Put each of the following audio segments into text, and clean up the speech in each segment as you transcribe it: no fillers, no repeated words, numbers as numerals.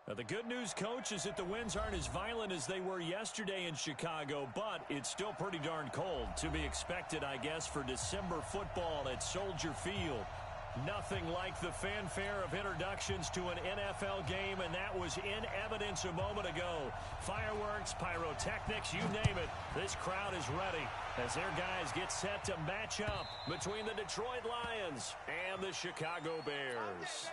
The good news, Coach, is that the winds aren't as violent as they were yesterday in Chicago, but it's still pretty darn cold. To be expected, I guess, for December football at Soldier Field. Nothing like the fanfare of introductions to an NFL game, and that was in evidence a moment ago. Fireworks, pyrotechnics, you name it. This crowd is ready as their guys get set to match up between the Detroit Lions and the Chicago Bears.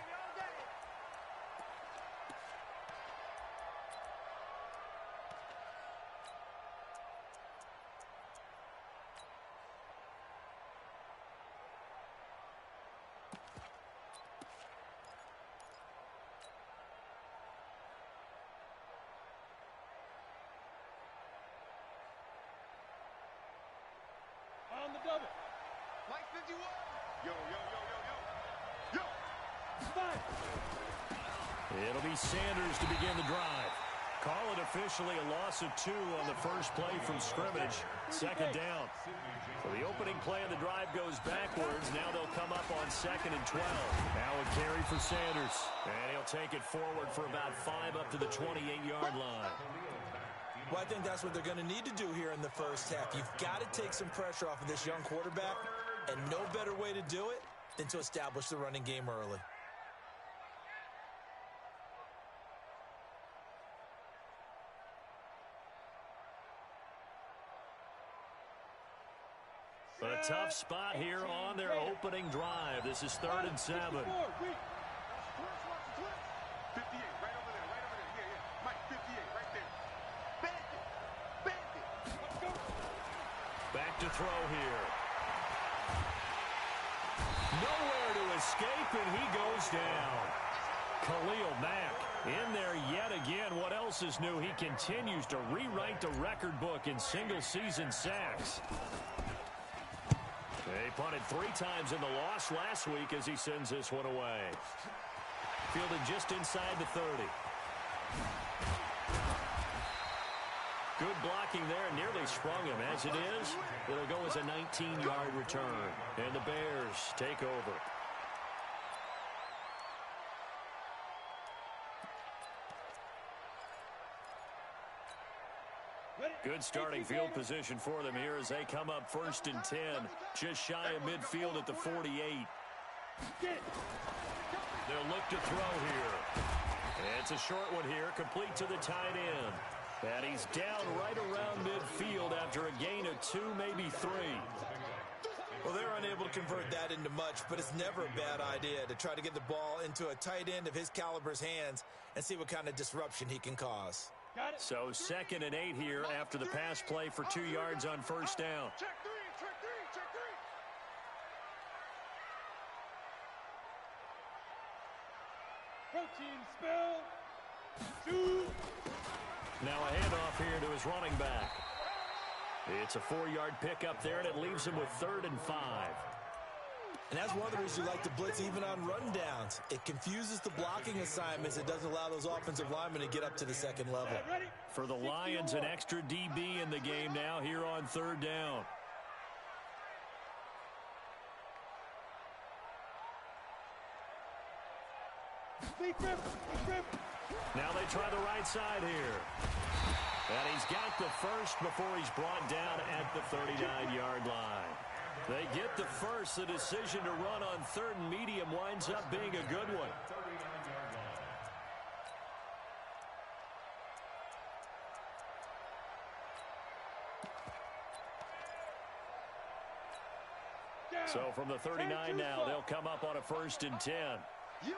On the double. Mike 51. Yo. Five. It'll be Sanders to begin the drive. Call it officially a loss of 2 on the first play from scrimmage. Second down. So the opening play of the drive goes backwards. Now they'll come up on 2nd and 12. Now a carry for Sanders. And he'll take it forward for about 5 up to the 28-yard line. Well, I think that's what they're going to need to do here in the first half. You've got to take some pressure off of this young quarterback, and no better way to do it than to establish the running game early. A tough spot here on their opening drive. This is 3rd and 7. 58, right over there. Yeah. Mike 58, right there. Bandit. Let's go. Back to throw here. Nowhere to escape, and he goes down. Khalil Mack in there yet again. What else is new? He continues to rewrite the record book in single-season sacks. They punted 3 times in the loss last week as he sends this one away. Fielded just inside the 30. Good blocking there, nearly sprung him. As it is, it'll go as a 19-yard return. And the Bears take over. Good starting field position for them here as they come up 1st and 10. Just shy of midfield at the 48. They'll look to throw here. It's a short one here, complete to the tight end. And he's down right around midfield after a gain of 2, maybe 3. Well, they're unable to convert that into much, but it's never a bad idea to try to get the ball into a tight end of his caliber's hands and see what kind of disruption he can cause. So 2nd and 8 here after the pass play for 2 yards on 1st down. Check three. Protein spill. 2. Now a handoff here to his running back. It's a 4-yard pickup there, and it leaves him with 3rd and 5. And that's one of the reasons you like to blitz even on rundowns. It confuses the blocking assignments. It doesn't allow those offensive linemen to get up to the 2nd level. For the Lions, an extra DB in the game now here on 3rd down. Now they try the right side here. And he's got the first before he's brought down at the 39-yard line. They get the first. The decision to run on 3rd and medium winds up being a good one. So from the 39 now, they'll come up on a 1st and 10. You.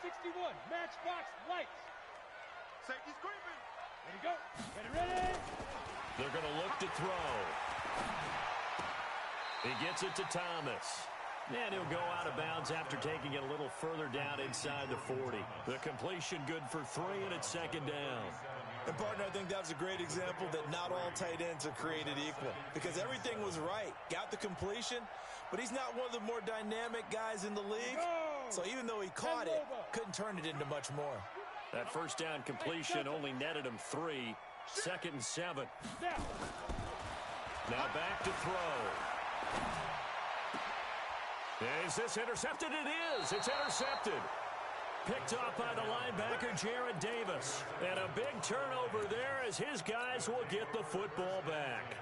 61, matchbox lights. Safety screaming. Ready to go. Ready. They're going to look to throw. He gets it to Thomas. And he'll go out of bounds after taking it a little further down inside the 40. The completion good for 3, and it's 2nd down. And, partner, I think that's a great example that not all tight ends are created equal. Because everything was right. Got the completion, but he's not one of the more dynamic guys in the league. So even though he caught it, couldn't turn it into much more. That 1st down completion only netted him 3. 2nd and 7. Now back to throw. Is this intercepted? It is. It's intercepted. Picked off by the linebacker, Jared Davis. And a big turnover there as his guys will get the football back.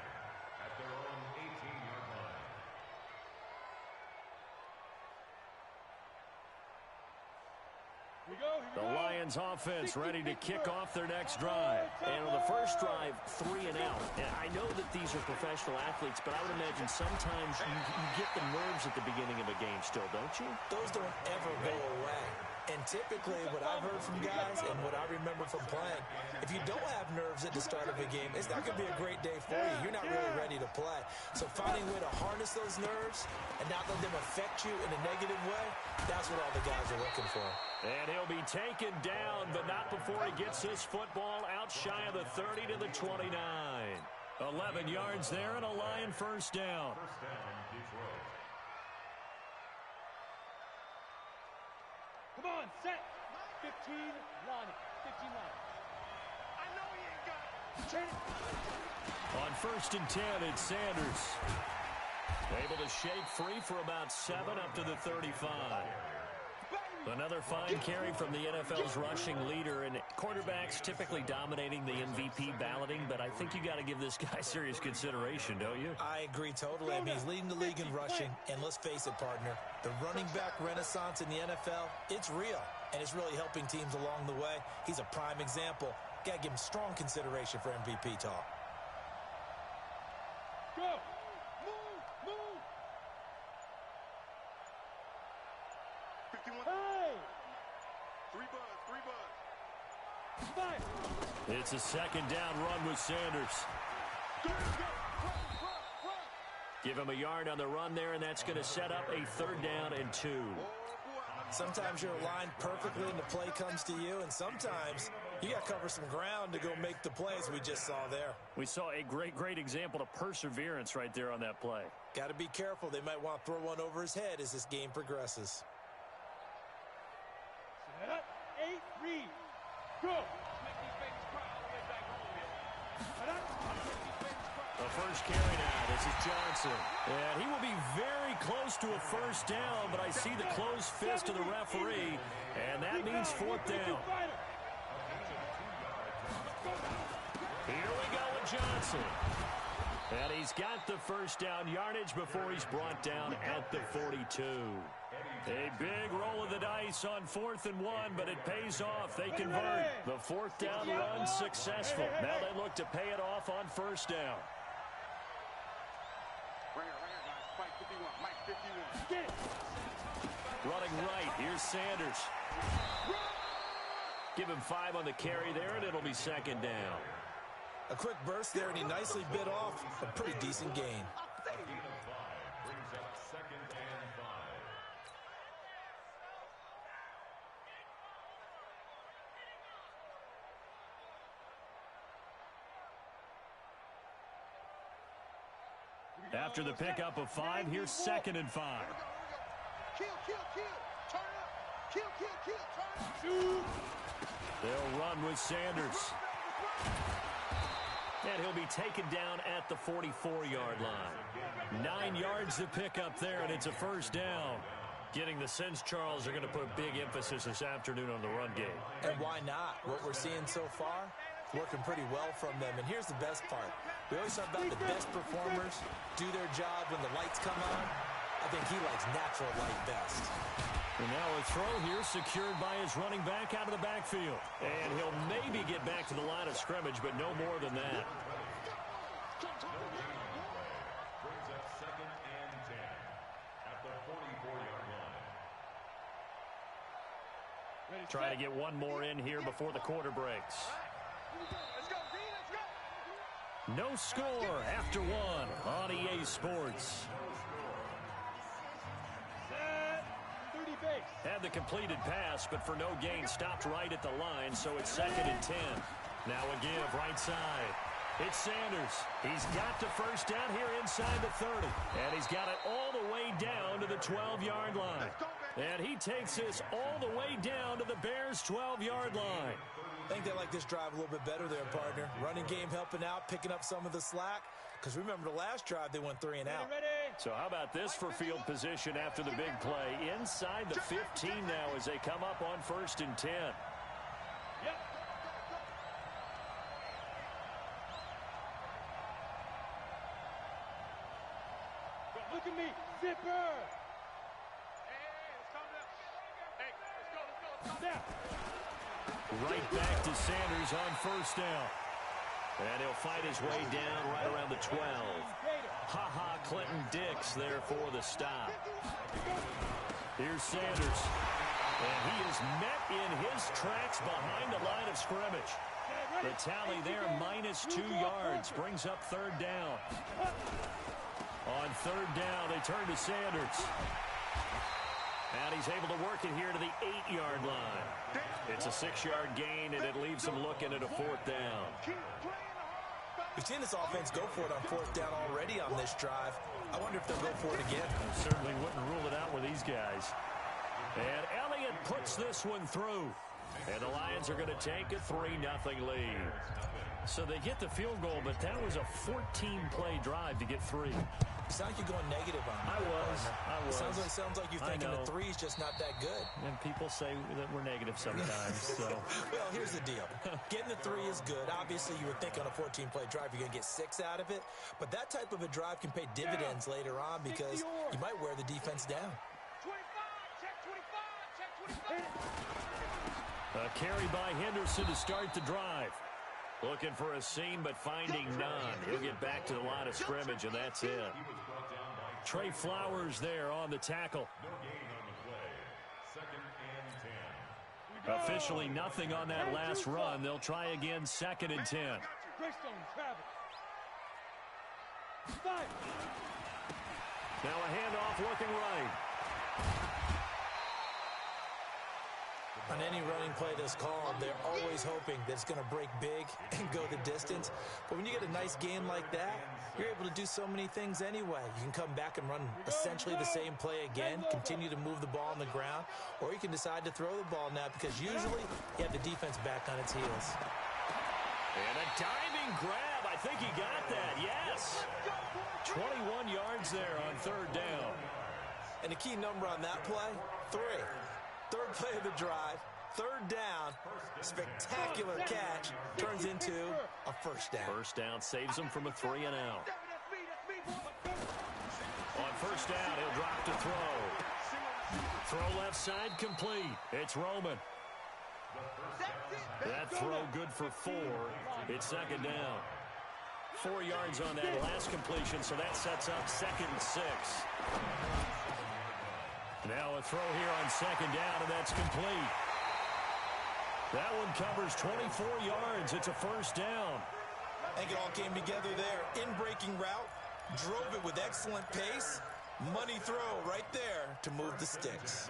The Lions offense ready to kick off their next drive. And on the first drive, 3 and out. And I know that these are professional athletes, but I would imagine sometimes you get the nerves at the beginning of a game still, don't you? Those don't ever go away. And typically what I've heard from guys and what I remember from playing, if you don't have nerves at the start of a game, it's not going to be a great day for you. You're not really ready to play. So finding a way to harness those nerves and not let them affect you in a negative way, that's what all the guys are looking for. And he'll be taken down, but not before he gets this football out shy of the 30 to the 29. 11 yards there and a Lion first down. Come on, set. 15, Lonnie. 15, Lonnie. I know he ain't got it. Turn it. On 1st and 10, it's Sanders. Able to shake free for about 7 up to the 35. Another fine carry from the NFL's rushing leader, and quarterbacks typically dominating the MVP balloting, but I think you got to give this guy serious consideration, don't you? I agree totally. I mean, he's leading the league in rushing, and let's face it, partner, the running back renaissance in the NFL, it's real, and it's really helping teams along the way. He's a prime example. Got to give him strong consideration for MVP talk. Go. Move. Move. 51. Hey. 3 buzz. 5. It's a second down run with Sanders. Go. Run. Give him a yard on the run there, and that's going to set up a 3rd down and 2. Sometimes you're aligned perfectly and the play comes to you, and sometimes you got to cover some ground to go make the plays we just saw there. We saw a great example of perseverance right there on that play. Got to be careful. They might want to throw one over his head as this game progresses. Set up. 8, read. Go. The first carry now, this is Johnson. And he will be very close to a first down, but I see the closed fist of the referee, and that means 4th down. Here we go with Johnson. And he's got the first down yardage before he's brought down at the 42. A big roll of the dice on 4th and 1, but it pays off. They convert. The 4th down run successful. Now they look to pay it off on 1st down. Right here, guys. Mike 51. Mike 51. Get it. Running right, here's Sanders. Give him 5 on the carry there, and it'll be 2nd down. A quick burst there, and he nicely bit off a pretty decent gain. After the pickup of 5, here's 2nd and 5. Kill. Turn up. Kill. Turn up. Shoot. They'll run with Sanders. And he'll be taken down at the 44-yard line. 9 yards to pick up there, and it's a 1st down. Getting the sense Charles are going to put a big emphasis this afternoon on the run game. And why not? What we're seeing so far, working pretty well from them. And here's the best part. We always talk about the best performers do their job when the lights come on. I think he likes natural light best. And now a throw here secured by his running back out of the backfield. And he'll maybe get back to the line of scrimmage, but no more than that. Brings up 2nd and 10 at the 44-yard line. Trying to get one more in here before the quarter breaks. Let's go, D. Let's go. No score after 1 on EA Sports. Had the completed pass, but for no gain, stopped right at the line, so it's 2nd and 10. Now a give right side. It's Sanders. He's got the first down here inside the 30, and he's got it all the way down to the 12-yard line. And he takes this all the way down to the Bears' 12-yard line. I think they like this drive a little bit better there, partner. Running game helping out, picking up some of the slack. Because remember the last drive, they went 3 and out. So how about this for field position after the big play? Inside the 15 now as they come up on 1st and 10. Yep. Look at me, zipper. Right back to Sanders on 1st down. And he'll fight his way down right around the 12. Ha-ha, Clinton Dix there for the stop. Here's Sanders. And he is met in his tracks behind the line of scrimmage. The tally there, -2 yards, brings up 3rd down. On 3rd down, they turn to Sanders. And he's able to work it here to the 8-yard line. It's a 6-yard gain, and it leaves him looking at a 4th down. We've seen this offense go for it on 4th down already on this drive. I wonder if they'll go for it again. I certainly wouldn't rule it out with these guys. And Elliott puts this one through. And the Lions are going to take a 3-0 lead. So they get the field goal, but that was a 14-play drive to get 3. It's not like you're going negative on me. I was. Sounds like you're thinking the 3 is just not that good. And people say that we're negative sometimes. So. Well, here's the deal. Getting the 3 is good. Obviously, you would think on a 14-play drive you're going to get 6 out of it. But that type of a drive can pay dividends later on because you might wear the defense down. 25, check 25, check 25. A carry by Henderson to start the drive. Looking for a seam, but finding none. He'll get back to the line of scrimmage, and that's it. Trey Flowers there on the tackle. Officially nothing on that last run. They'll try again, 2nd and 10. Now a handoff looking right. On any running play that's called, they're always hoping that it's going to break big and go the distance. But when you get a nice gain like that, you're able to do so many things anyway. You can come back and run essentially the same play again, continue to move the ball on the ground, or you can decide to throw the ball now because usually you have the defense back on its heels. And a diving grab. I think he got that. Yes. 21 yards there on 3rd down. And the key number on that play, 3. 3rd play of the drive, 3rd down, spectacular catch, turns into a 1st down. 1st down saves him from a 3 and out. On 1st down, he'll drop to throw. Throw left side complete. It's Roman. That throw good for 4. It's 2nd down. 4 yards on that last completion, so that sets up 2nd and 6. Now a throw here on 2nd down, and that's complete. That one covers 24 yards. It's a 1st down. I think it all came together there. In-breaking route, drove it with excellent pace. Money throw right there to move the sticks.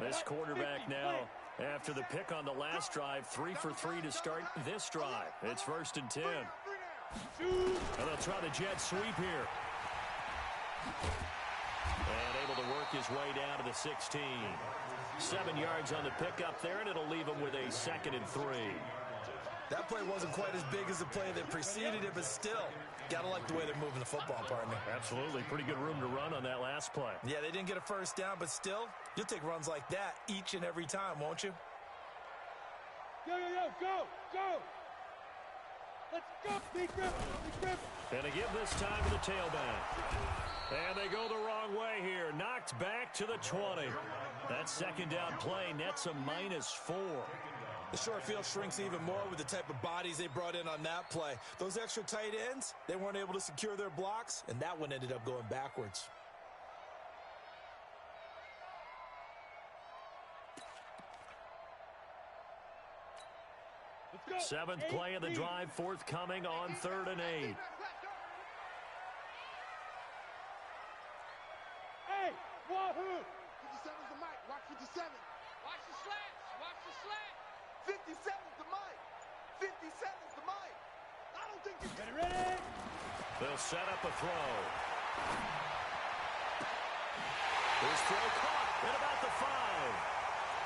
This quarterback now, after the pick on the last drive, 3 for 3 to start this drive. It's 1st and 10. And they'll try the jet sweep here. And able to work his way down to the 16. 7 yards on the pickup there, and it'll leave him with a 2nd and 3. That play wasn't quite as big as the play that preceded it, but still, gotta like the way they're moving the football, partner. Absolutely. Pretty good room to run on that last play. Yeah, they didn't get a 1st down, but still, you'll take runs like that each and every time, won't you? Go! Let's go, big grip. And they give this time to the tailback. And they go the wrong way here. Knocked back to the 20. That 2nd down play nets a -4. The short field shrinks even more with the type of bodies they brought in on that play. Those extra tight ends, they weren't able to secure their blocks, and that one ended up going backwards. 7th play of the drive forthcoming on 3rd and 8. Hey, wahoo! 57's the mic. Watch 57. Watch the slants. Watch the slant. 57's the mic. 57's the mic. I don't think you can. Ready? They'll set up a throw. His throw caught at about the 5.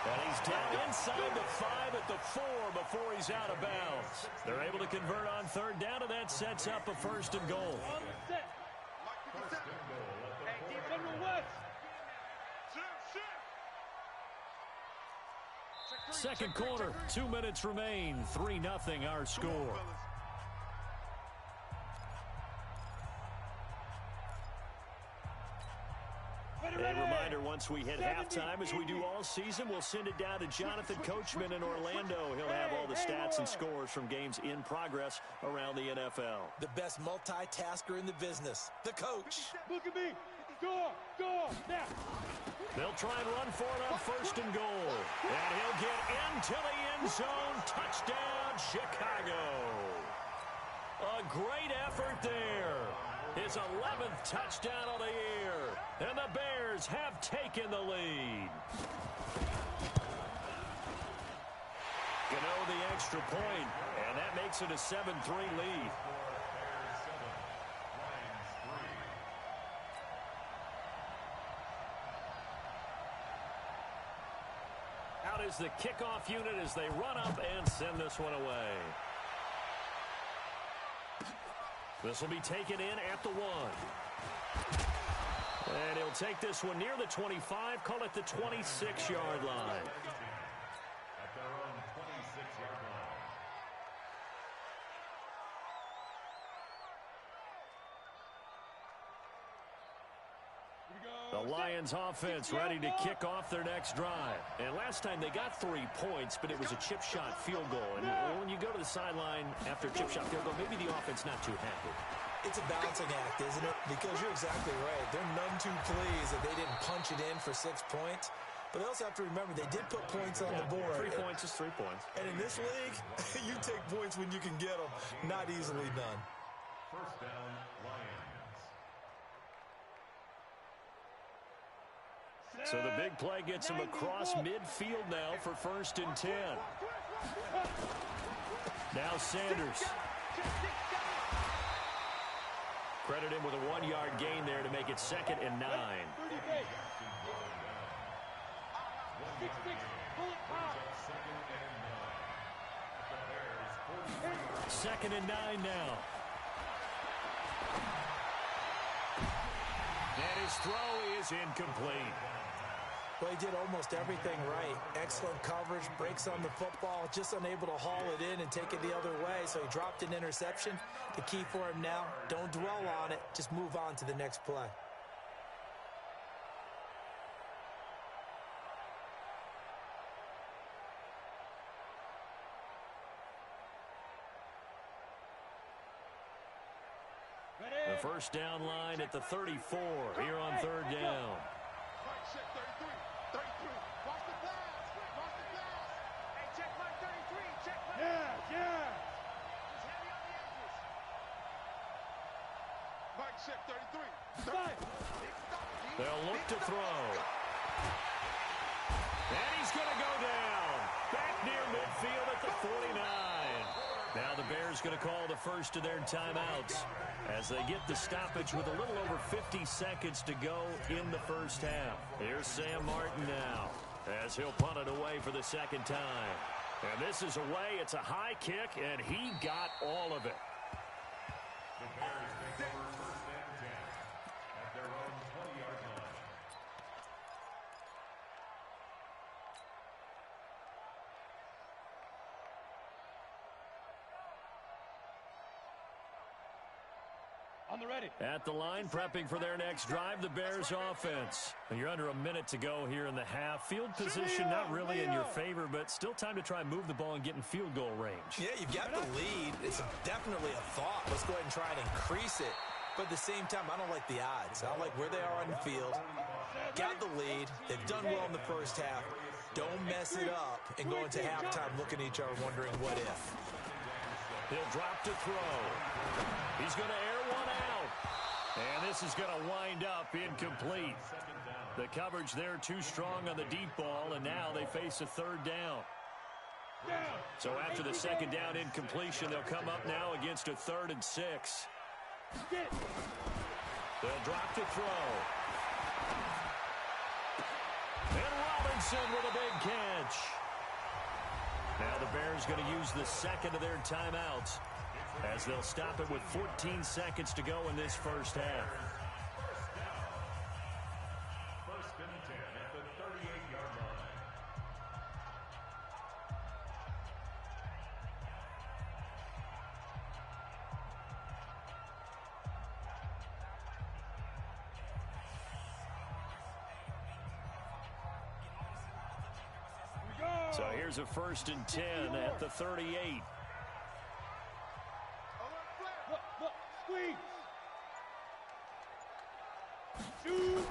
And he's down inside the 5 at the 4 before he's out of bounds. They're able to convert on third down, and that sets up a 1st and goal. On the set. Hey, deep under West. Second quarter, 2 minutes remain. 3-0 our score. A reminder, once we hit halftime, as we do all season, we'll send it down to Jonathan Coachman in Orlando. He'll have all the stats and scores from games in progress around the NFL. The best multitasker in the business, the coach. Look at me. Go now. They'll try and run for it on 1st and goal. And he'll get into the end zone. Touchdown, Chicago. A great effort there. His 11th touchdown of the year. And the Bears have taken the lead. Gano the extra point, and that makes it a 7-3 lead. Out is the kickoff unit as they run up and send this one away. This will be taken in at the 1. And he'll take this one near the 25, call it the 26-yard line. At their own 26-yard line. The Lions offense ready to kick off their next drive. And last time they got 3 points, but it was a chip shot field goal. And when you go to the sideline after a chip shot field goal, maybe the offense not too happy. It's a balancing act, isn't it? Because you're exactly right. They're none too pleased that they didn't punch it in for 6 points. But they also have to remember they did put points on the board. 3 points is 3 points. And in this league, you take points when you can get them. Not easily done. First down, Lions. So the big play gets him across midfield now for 1st and 10. Now Sanders. Credit him with a 1-yard gain there to make it 2nd and 9. 2nd and 9 now. And his throw is incomplete. Well, he did almost everything right. Excellent coverage, breaks on the football, just unable to haul it in and take it the other way, so he dropped an interception. The key for him now, don't dwell on it, just move on to the next play. The first down line at the 34 here on 3rd down. They'll look to throw. And he's going to go down. Back near midfield at the 49. Now the Bears going to call the first of their timeouts as they get the stoppage with a little over 50 seconds to go in the first half. Here's Sam Martin now as he'll punt it away for the 2nd time. And this is away. It's a high kick, and he got all of it. The Bears take over 1st and 10 at their own 20-yard line. On the ready. At the line, prepping for their next drive, the Bears offense. You're under a minute to go here in the half. Field position not really in your favor, but still time to try and move the ball and get in field goal range. Yeah, you've got the lead. It's definitely a thought. Let's go ahead and try and increase it. But at the same time, I don't like the odds. I don't like where they are on the field. Got the lead. They've done well in the first half. Don't mess it up and go into halftime looking at each other wondering what if. He'll drop to throw. He's going to air one out. And this is going to wind up incomplete. The coverage there too strong on the deep ball, and now they face a 3rd down. So after the 2nd down incompletion, they'll come up now against a 3rd and 6. They'll drop to throw. And Robinson with a big catch. Now the Bears going to use the second of their timeouts as they'll stop it with 14 seconds to go in this first half. First and 10 at the 38-yard line. So here's a first and 10 at the 38. Look, squeeze. Shoot.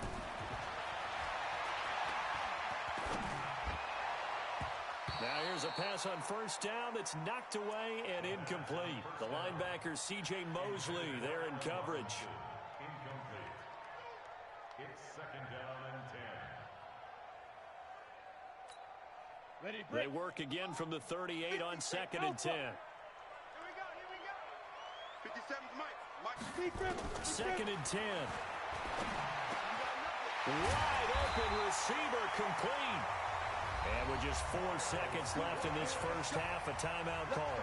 Now here's a pass on first down that's knocked away and incomplete. The linebacker, C.J. Mosley, there in coverage. Incomplete. It's second down and 10. Ready, They break. work again from the 38 on second and 10. Here we go. 57's Mike. Defense. Second and 10. Wide open receiver complete. And with just 4 seconds left in this first half, a timeout call.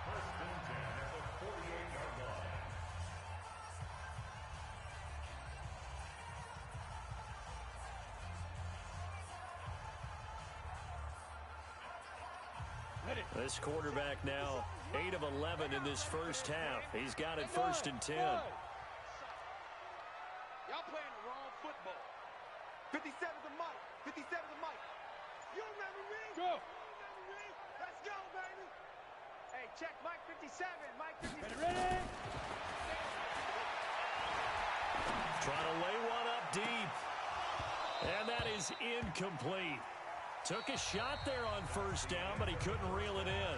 First and 10 at the 48-yard line. Ready. This quarterback now 8 of 11 in this first half. He's got it first and 10. Y'all playing the wrong football. 57's a Mike. 57's a Mike. You remember me? Go. You remember me? Let's go, baby. Hey, check Mike 57. Mike 57. Ready. Trying to lay one up deep. And that is incomplete. Took a shot there on first down, but he couldn't reel it in.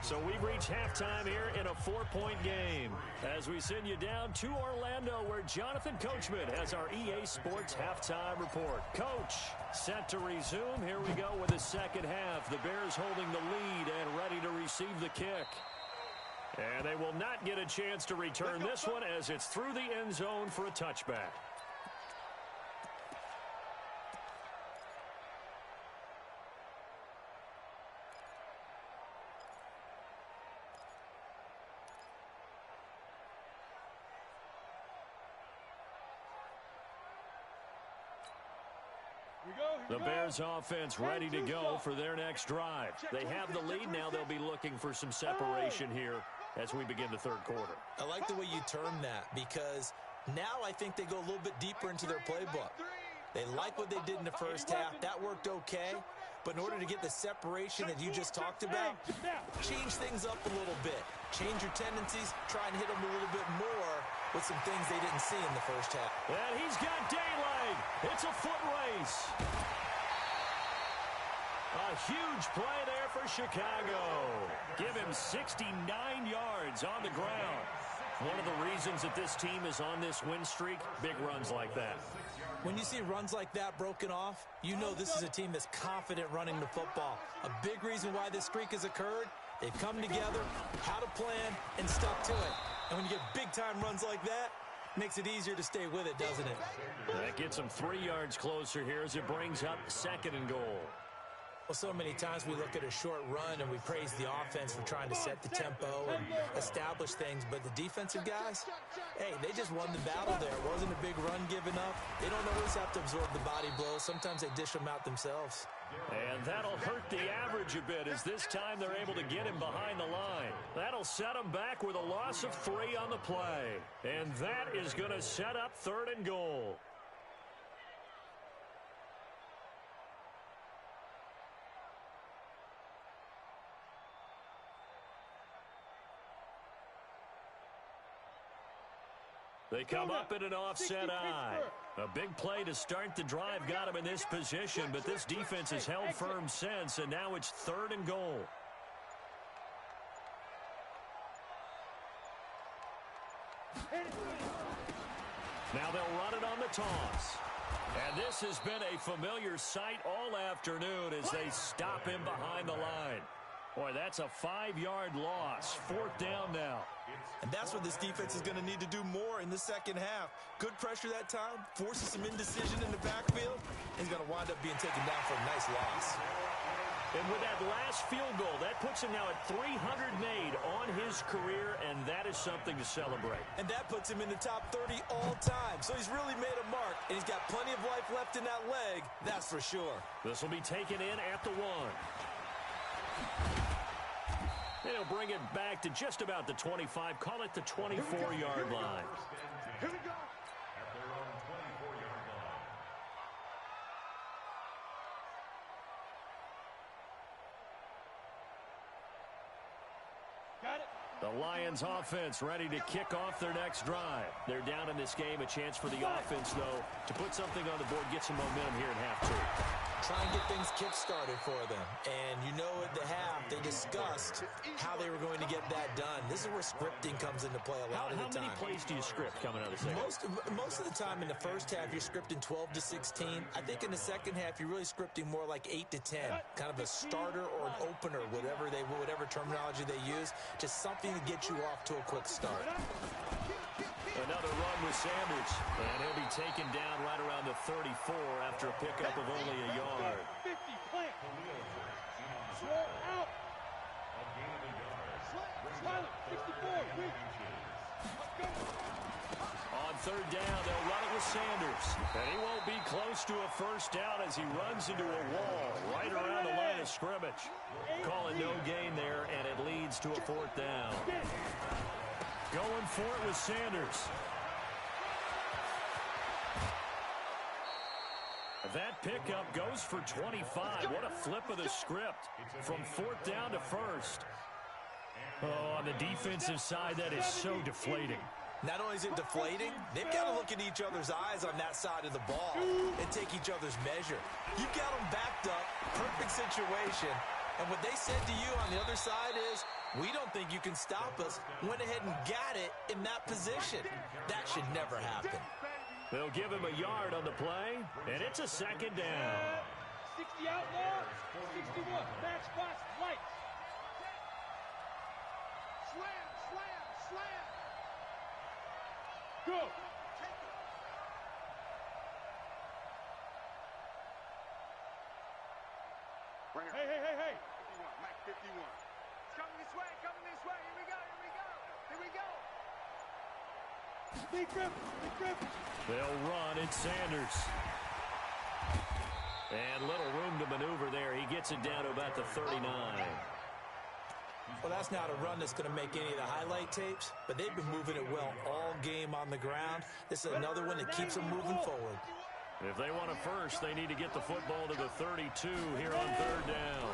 So we've reached halftime here in a 4-point game. As we send you down to Orlando, where Jonathan Coachman has our EA Sports halftime report. Coach, set to resume. Here we go with the second half. The Bears holding the lead and ready to receive the kick. And they will not get a chance to return this one as it's through the end zone for a touchback. The Bears offense ready to go for their next drive. They have the lead now. They'll be looking for some separation here as we begin the third quarter. I like the way you term that because now I think they go a little bit deeper into their playbook. They like what they did in the first half. That worked okay. But in order to get the separation that you just talked about, change things up a little bit. Change your tendencies. Try and hit them a little bit more with some things they didn't see in the first half. And he's got daylight. It's a foot race. A huge play there for Chicago. Give him 69 yards on the ground. One of the reasons that this team is on this win streak, big runs like that. When you see runs like that broken off, you know this is a team that's confident running the football. A big reason why this streak has occurred, they've come together, had a plan, and stuck to it. And when you get big-time runs like that, makes it easier to stay with it, doesn't it? That gets them 3 yards closer here as it brings up second and goal. Well, so many times we look at a short run and we praise the offense for trying to set the tempo and establish things, but the defensive guys, hey, they just won the battle there. It wasn't a big run given up. They don't always have to absorb the body blows. Sometimes they dish them out themselves. And that'll hurt the average a bit as this time they're able to get him behind the line. That'll set him back with a loss of 3 on the play. And that is going to set up third and goal. They come up in an offset eye. A big play to start the drive got him in this position, but this defense has held firm since, and now it's third and goal. Now they'll run it on the toss. And this has been a familiar sight all afternoon as they stop him behind the line. Boy, that's a 5-yard loss. 4th down now. And that's what this defense is going to need to do more in the second half. Good pressure that time, forces some indecision in the backfield. He's going to wind up being taken down for a nice loss. And with that last field goal, that puts him now at 300 made on his career, and that is something to celebrate. And that puts him in the top 30 all time. So he's really made a mark, and he's got plenty of life left in that leg, that's for sure. This will be taken in at the 1. They'll bring it back to just about the 25. Call it the 24-yard line. Here we go. At their own 24-yard line. Got it. The Lions offense ready to kick off their next drive. They're down in this game. A chance for the offense, though, to put something on the board, get some momentum here in half 2. Try and get things kick-started for them. And you know at the half, they discussed how they were going to get that done. This is where scripting comes into play a lot of the time. How many plays do you script coming out of the second? Most of the time in the first half, you're scripting 12 to 16. I think in the second half, you're really scripting more like 8 to 10. Kind of a starter or an opener, whatever terminology they use. Just something to get you off to a quick start. Another run with Sanders. And he'll be taken down right around the 34 after a pickup of only a yard. 50, plant. Slow out. Tyler, 64, reach. Let's go. On 3rd down, they'll run it with Sanders. And he won't be close to a first down as he runs into a wall right around the line of scrimmage. Calling no gain there, and it leads to a 4th down. Going for it with Sanders. That pickup goes for 25. What a flip of the script from 4th down to 1st. Oh, on the defensive side, that is so deflating. Not only is it deflating, they've got to look in each other's eyes on that side of the ball and take each other's measure. You've got them backed up, perfect situation, and what they said to you on the other side is, we don't think you can stop us. Went ahead and got it in that position. That should never happen. They'll give him a yard on the play, and it's a 2nd down. 60 outlaw, 61, match spots, lights. Slam, slam, slam. Go. Hey. 51, Mike 51. It's coming this way, Here we go. Big grip. They'll run. It's Sanders. And little room to maneuver there. He gets it down to about the 39. Well, that's not a run that's going to make any of the highlight tapes, but they've been moving it well all game on the ground. This is another one that keeps them moving forward. If they want a first, they need to get the football to the 32 here on 3rd down.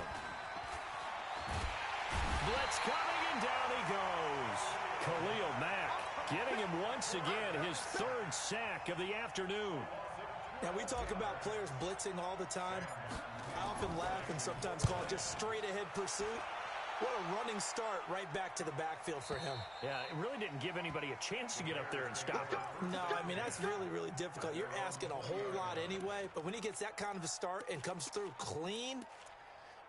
Blitz coming, and down he goes. Khalil Mack getting him once again, his 3rd sack of the afternoon. Now, we talk about players blitzing all the time. I often laugh and sometimes call it just straight-ahead pursuit. What a running start right back to the backfield for him. Yeah, it really didn't give anybody a chance to get up there and stop him. No, I mean, that's really, really difficult. You're asking a whole lot anyway, but when he gets that kind of a start and comes through clean,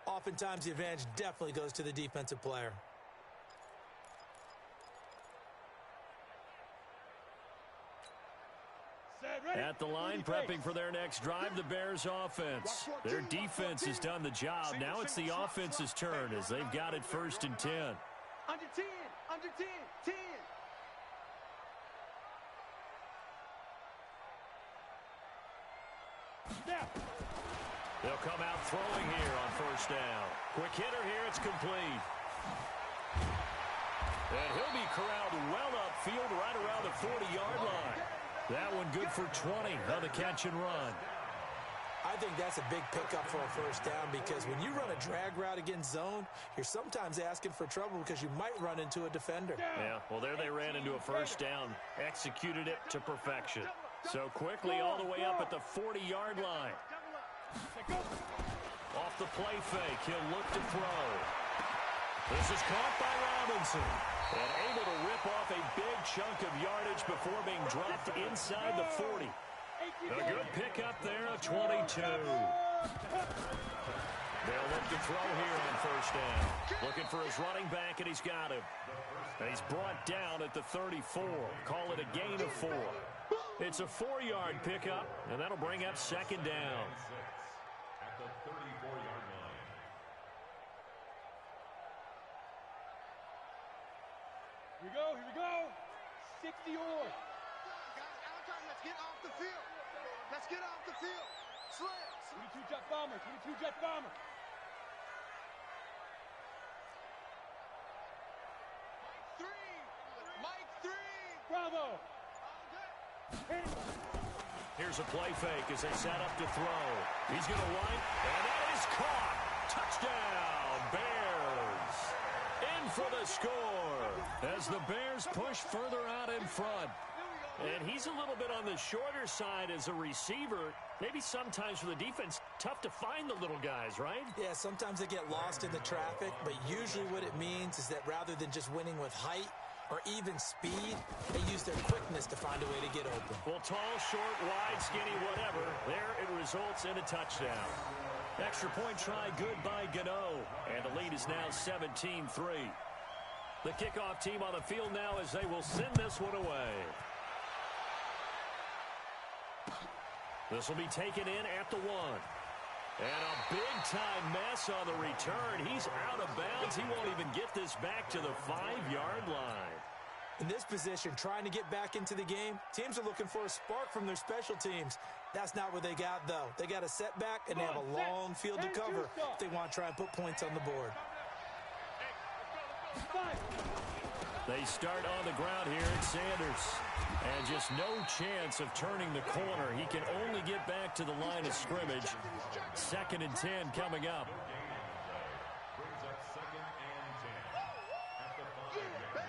oftentimes the advantage definitely goes to the defensive player. At the line, prepping for their next drive, the Bears offense. Their defense has done the job. Now it's the offense's turn as they've got it 1st and 10. Under 10, 10. Snap. They'll come out throwing here on 1st down. Quick hitter here, it's complete. And he'll be corralled well upfield right around the 40-yard line. That one good for 20 on the catch and run. I think that's a big pickup for a 1st down because when you run a drag route against zone, you're sometimes asking for trouble because you might run into a defender. Yeah, well, there they ran into a 1st down, executed it to perfection. So quickly all the way up at the 40-yard line. Off the play fake, he'll look to throw. This is caught by Robinson. And able to rip off a big chunk of yardage before being dropped inside the 40. A good pickup there, a 22. They'll look to throw here on first down. Looking for his running back, and he's got him. And he's brought down at the 34. Call it a gain of 4. It's a 4-yard pickup, and that'll bring up second down. At the 34-yard line. Here we go, here we go. 60 or. Let's get off the field. Let's get off the field. Slams. 22 jet bomber, 22 jet bomber. Mike 3. Bravo. Here's a play fake as they set up to throw. He's going to wipe, and that is caught. Touchdown, Bears. In for the score as the Bears push further out in front. And he's a little bit on the shorter side as a receiver. Maybe sometimes for the defense, tough to find the little guys, right? Yeah, sometimes they get lost in the traffic, but usually what it means is that rather than just winning with height or even speed, they use their quickness to find a way to get open. Well, tall, short, wide, skinny, whatever. There it results in a touchdown. Extra point try good by Gano. And the lead is now 17-3. The kickoff team on the field now as they will send this one away. This will be taken in at the 1. And a big-time mess on the return. He's out of bounds. He won't even get this back to the 5-yard line. In this position, trying to get back into the game, teams are looking for a spark from their special teams. That's not what they got, though. They got a setback, and they have a long field to cover if they want to try and put points on the board. They start on the ground here at Sanders. And just no chance of turning the corner. He can only get back to the line of scrimmage. 2nd and 10 coming up. Brings up 2nd and 10. At the 5-yard line.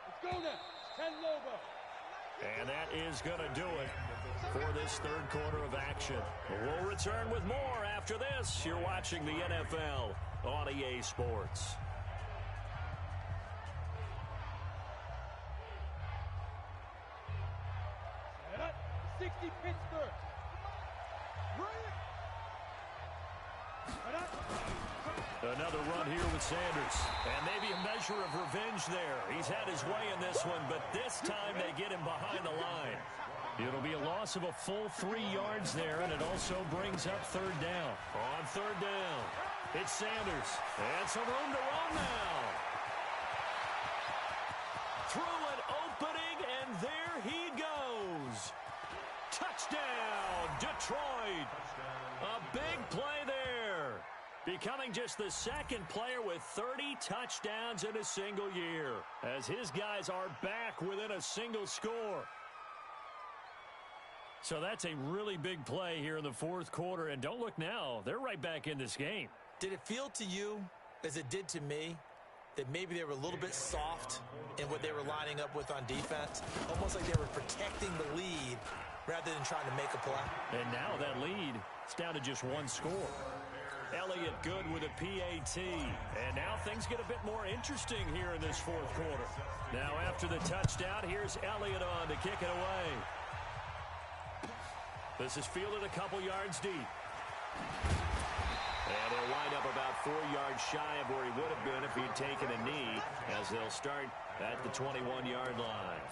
Let's go now. 10 Lobo. And that is going to do it for this third quarter of action. We'll return with more after this. You're watching the NFL on EA Sports. Set up. 60 Pittsburgh. Set up. Another run here with Sanders. And maybe a measure of revenge there. He's had his way in this one, but this time they get him behind the line. It'll be a loss of a full 3 yards there, and it also brings up third down. On third down, it's Sanders. And some room to run now. Through an opening, and there he goes. Touchdown, Detroit. A big play there. Becoming just the second player with 30 touchdowns in a single year, as his guys are back within a single score. So that's a really big play here in the fourth quarter, and don't look now, they're right back in this game. Did it feel to you, as it did to me, that maybe they were a little bit soft in what they were lining up with on defense? Almost like they were protecting the lead rather than trying to make a play. And now that lead is down to just one score. Elliott good with a PAT. And now things get a bit more interesting here in this fourth quarter. Now after the touchdown, here's Elliott on to kick it away. This is fielded a couple yards deep. And he'll wind up about 4 yards shy of where he would have been if he'd taken a knee, as they'll start at the 21-yard line.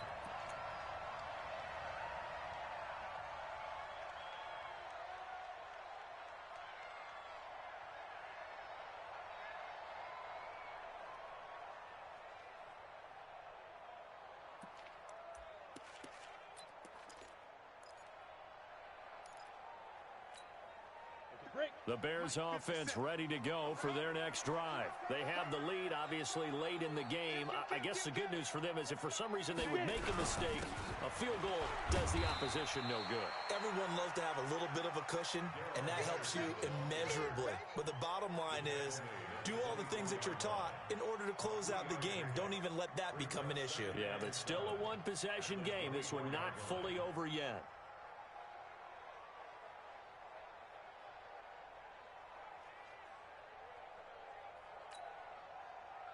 The Bears offense ready to go for their next drive. They have the lead, obviously, late in the game. I guess the good news for them is if for some reason they would make a mistake, a field goal does the opposition no good. Everyone loves to have a little bit of a cushion, and that helps you immeasurably. But the bottom line is, do all the things that you're taught in order to close out the game. Don't even let that become an issue. Yeah, but still a one-possession game. This one not fully over yet.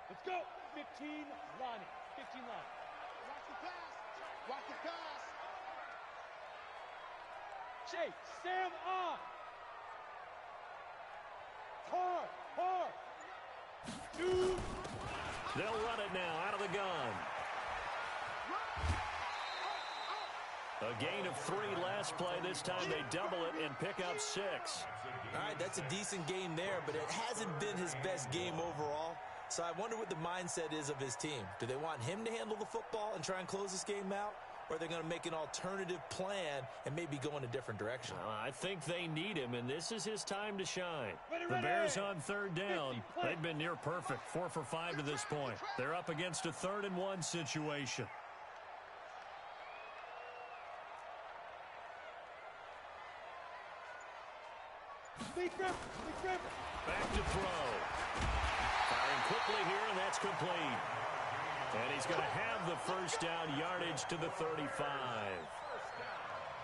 Let's go. 15 Lonnie. 15 Lonnie. Watch the pass. Watch the pass. Hey, Sam off. Hard. Dude. They'll run it now out of the gun. A gain of 3 last play. This time they double it and pick up 6. All right, that's a decent game there, but it hasn't been his best game overall. So I wonder what the mindset is of his team. Do they want him to handle the football and try and close this game out? Or are they going to make an alternative plan and maybe go in a different direction? I think they need him, and this is his time to shine. The Bears on 3rd down. They've been near perfect, 4 for 5 to this point. They're up against a 3rd and 1 situation. Back to throw. Firing quickly here, and that's complete. And he's going to have the first down, yardage to the 35.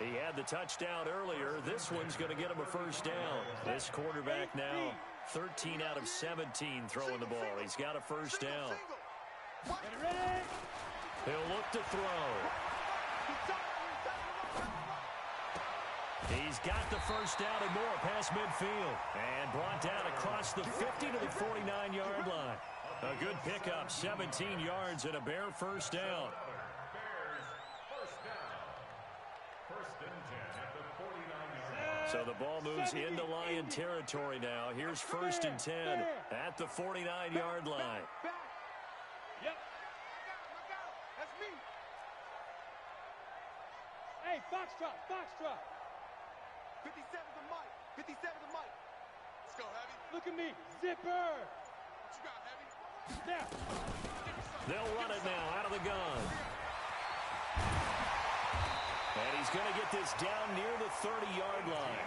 He had the touchdown earlier. This one's going to get him a first down. This quarterback now 13 out of 17 throwing the ball. He's got a first down. He'll look to throw. He's got the first down and more past midfield. And brought down across the 50 to the 49-yard line. A good pickup, 17 yards and a Bear first down. So the ball moves into Lion territory now. Here's 1st and 10 at the 49-yard line. Yep. That's me. Hey, foxtrot. 57 to Mike. 57 to Mike. Let's go, Heavy. Look at me. Zipper. What you got, Heavy? Now. They'll run it now out of the gun. And he's going to get this down near the 30-yard line.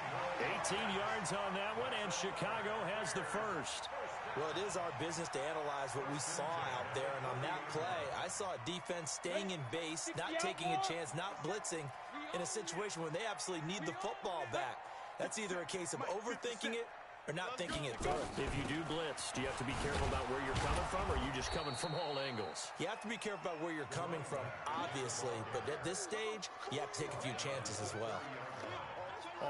18 yards on that one, and Chicago has the first. Well, it is our business to analyze what we saw out there, and on that play, I saw a defense staying in base, not taking a chance, not blitzing, in a situation when they absolutely need the football back. That's either a case of overthinking it or not thinking it through. If you do blitz, do you have to be careful about where you're coming from, or are you just coming from all angles? You have to be careful about where you're coming from, obviously, but at this stage, you have to take a few chances as well.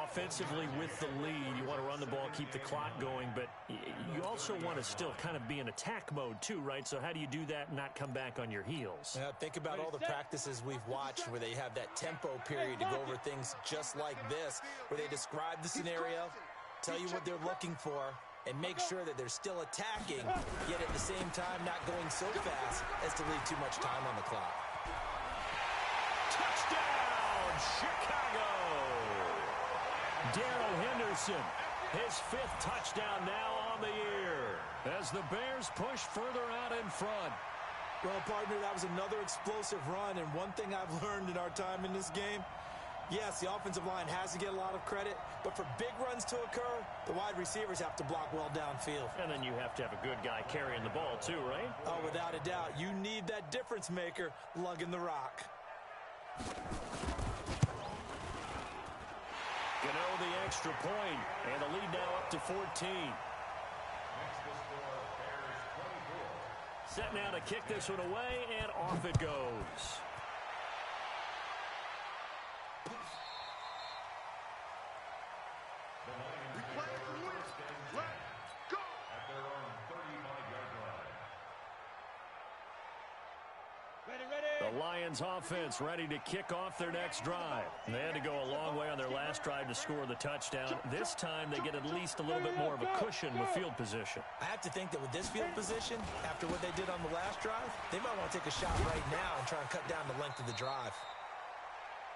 Offensively with the lead, you want to run the ball, keep the clock going, but you also want to still kind of be in attack mode too, right? So how do you do that and not come back on your heels? Think about all the practices we've watched where they have that tempo period to go over things just like this, where they describe the scenario, tell you what they're looking for, and make sure that they're still attacking, yet at the same time not going so fast as to leave too much time on the clock. Touchdown, Chicago! Darrell Henderson, his 5th touchdown now on the year as the Bears push further out in front. Well, partner, that was another explosive run, and one thing I've learned in our time in this game, yes, the offensive line has to get a lot of credit, but for big runs to occur, the wide receivers have to block well downfield. And then you have to have a good guy carrying the ball too, right? Oh, without a doubt. You need that difference maker lugging the rock. Gano the extra point, and the lead now up to 14. Set now to kick this one away, and off it goes. The Lions offense ready to kick off their next drive. They had to go a long way on their last drive to score the touchdown. This time they get at least a little bit more of a cushion with field position. I have to think that with this field position, after what they did on the last drive, they might want to take a shot right now and try and cut down the length of the drive.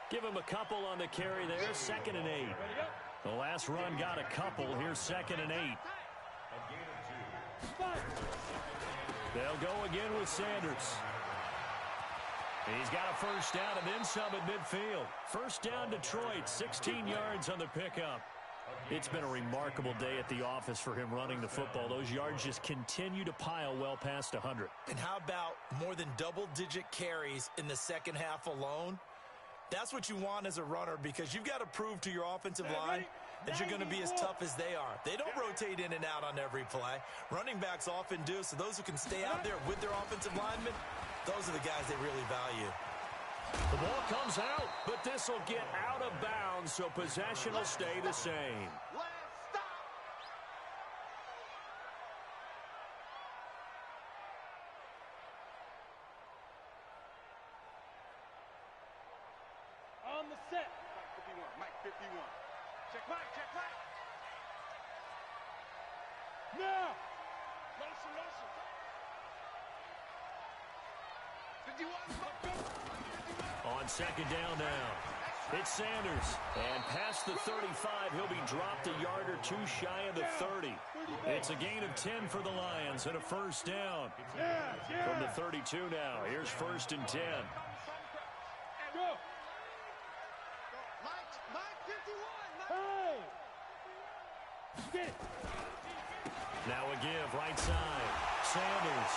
Give them a couple on the carry there, 2nd and 8. The last run got a couple. Here's 2nd and 8. They'll go again with Sanders. He's got a first down and then some at midfield. First down Detroit, 16 yards on the pickup. It's been a remarkable day at the office for him running the football. Those yards just continue to pile well past 100. And how about more than double-digit carries in the second half alone? That's what you want as a runner, because you've got to prove to your offensive line that you're going to be as tough as they are. They don't rotate in and out on every play. Running backs often do, so those who can stay out there with their offensive linemen, those are the guys they really value. The ball comes out, but this will get out of bounds, so possession will stay the same. On the set. Mike 51. Check Mike, check Mike. Now. Motion, motion. 51. On second down now. It's Sanders. And past the 35, he'll be dropped a yard or two shy of the 30. It's a gain of 10 for the Lions and a first down. From the 32 now, here's 1st and 10. Go. Mike 51. Hey. Get it. Now a give, right side. Sanders.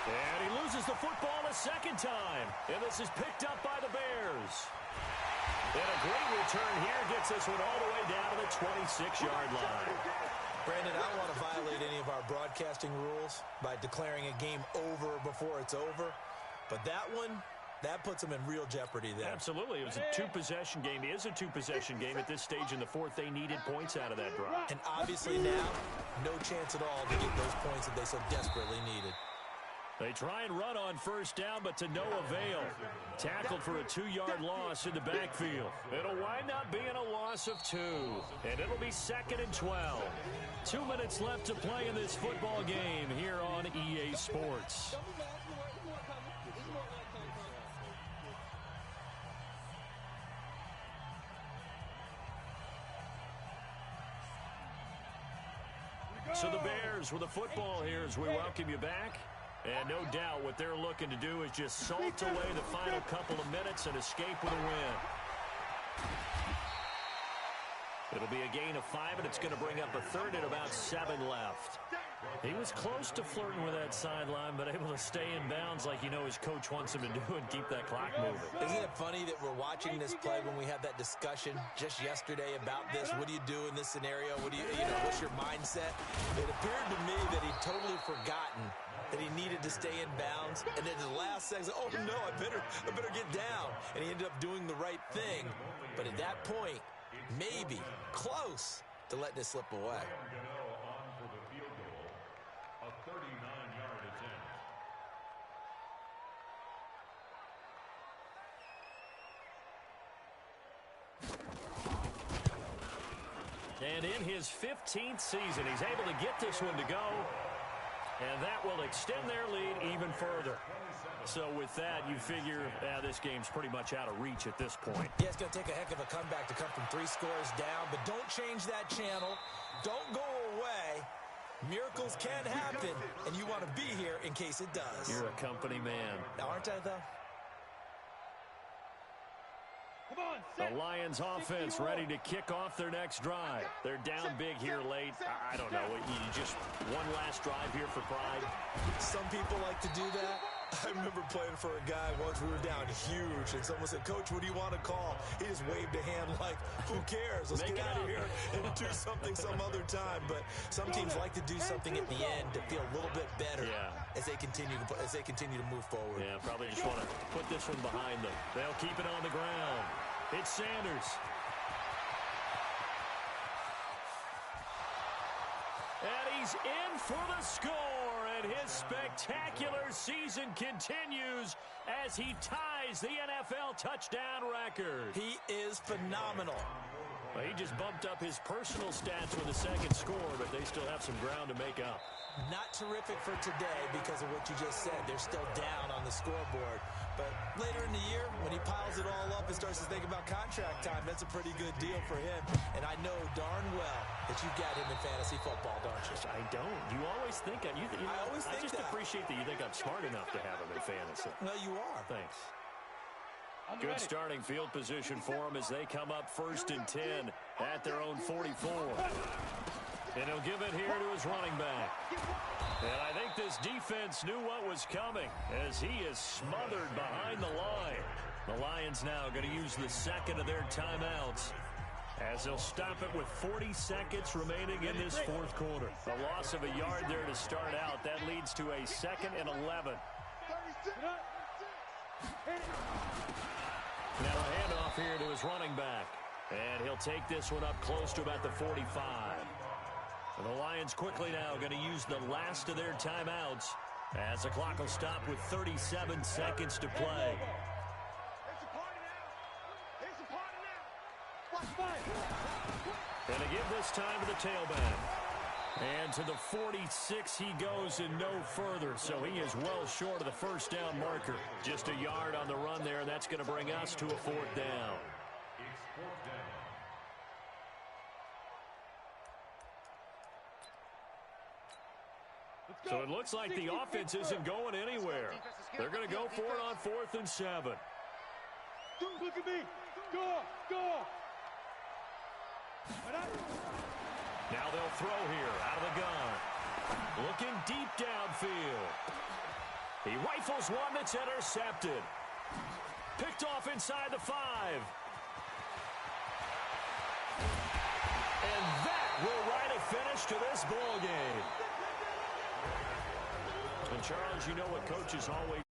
And he loses the football a second time. And this is picked up by the Bears. And a great return here gets this one all the way down to the 26-yard line. Brandon, I don't want to violate any of our broadcasting rules by declaring a game over before it's over. But that one, that puts them in real jeopardy there. Absolutely. It was a two-possession game. It is a two-possession game at this stage in the fourth. They needed points out of that drive. And obviously now, no chance at all to get those points that they so desperately needed. They try and run on first down, but to no avail. Tackled for a 2-yard loss in the backfield. It'll wind up being a loss of 2. And it'll be 2nd and 12. 2 minutes left to play in this football game here on EA Sports. So the Bears with the football here as we welcome you back. And no doubt what they're looking to do is just salt away the final couple of minutes and escape with a win. It'll be a gain of 5, and it's going to bring up a third and about 7 left. He was close to flirting with that sideline, but able to stay in bounds like you know his coach wants him to do and keep that clock moving. Isn't it funny that we're watching this play when we had that discussion just yesterday about this? What do you do in this scenario? What do you know, what's your mindset? It appeared to me that he'd totally forgotten that he needed to stay in bounds, and then the last second, oh no, I better get down. And he ended up doing the right thing. But at that point, maybe close to letting it slip away. On for the field goal, a 39-yard attempt. And in his 15th season, he's able to get this one to go. And that will extend their lead even further. So with that, you figure this game's pretty much out of reach at this point. Yeah, it's going to take a heck of a comeback to come from 3 scores down. But don't change that channel. Don't go away. Miracles can happen, and you want to be here in case it does. You're a company man. Now, aren't I, though? Come on, The Lions offense ready to kick off their next drive. They're down big here late. I don't know. You just one last drive here for pride. Some people like to do that. I remember playing for a guy once. We were down huge, and someone said, "Coach, what do you want to call?" He just waved a hand like, "Who cares? Let's get out of here and do something some other time." But some teams like to do something at the end to feel a little bit better as they continue to move forward. Yeah, probably just want to put this one behind them. They'll keep it on the ground. It's Sanders. And he's in for the score, and his spectacular season continues as he ties the NFL touchdown record. He is phenomenal. Well, he just bumped up his personal stats with a second score, but they still have some ground to make up. Not terrific for today because of what you just said. They're still down on the scoreboard. But later in the year, when he piles it all up and starts to think about contract time, that's a pretty good deal for him. And I know darn well that you've got him in fantasy football, don't you? I don't. You always think I just appreciate that you think I'm smart enough to have him in fantasy. Well, you are. Thanks. Good starting field position for them as they come up 1st and 10 at their own 44. And he'll give it here to his running back. And I think this defense knew what was coming as he is smothered behind the line. The Lions now going to use the second of their timeouts as they'll stop it with 40 seconds remaining in this fourth quarter. A loss of a yard there to start out. That leads to a 2nd and 11. Now a handoff here to his running back. And he'll take this one up close to about the 45. And the Lions quickly now going to use the last of their timeouts as the clock will stop with 37 seconds to play. It's a party now. It's a party now. Watch fight. And again this time to the tailback. And to the 46 he goes and no further. So he is well short of the first down marker. Just a yard on the run there, and that's going to bring us to a fourth down. It's fourth down. So it looks like the offense isn't going anywhere. They're going to go for it on 4th and 7. Look at me. Go. Now they'll throw here out of the gun. Looking deep downfield. He rifles one that's intercepted. Picked off inside the 5. And that will write a finish to this ball game. And Charles, you know what coaches always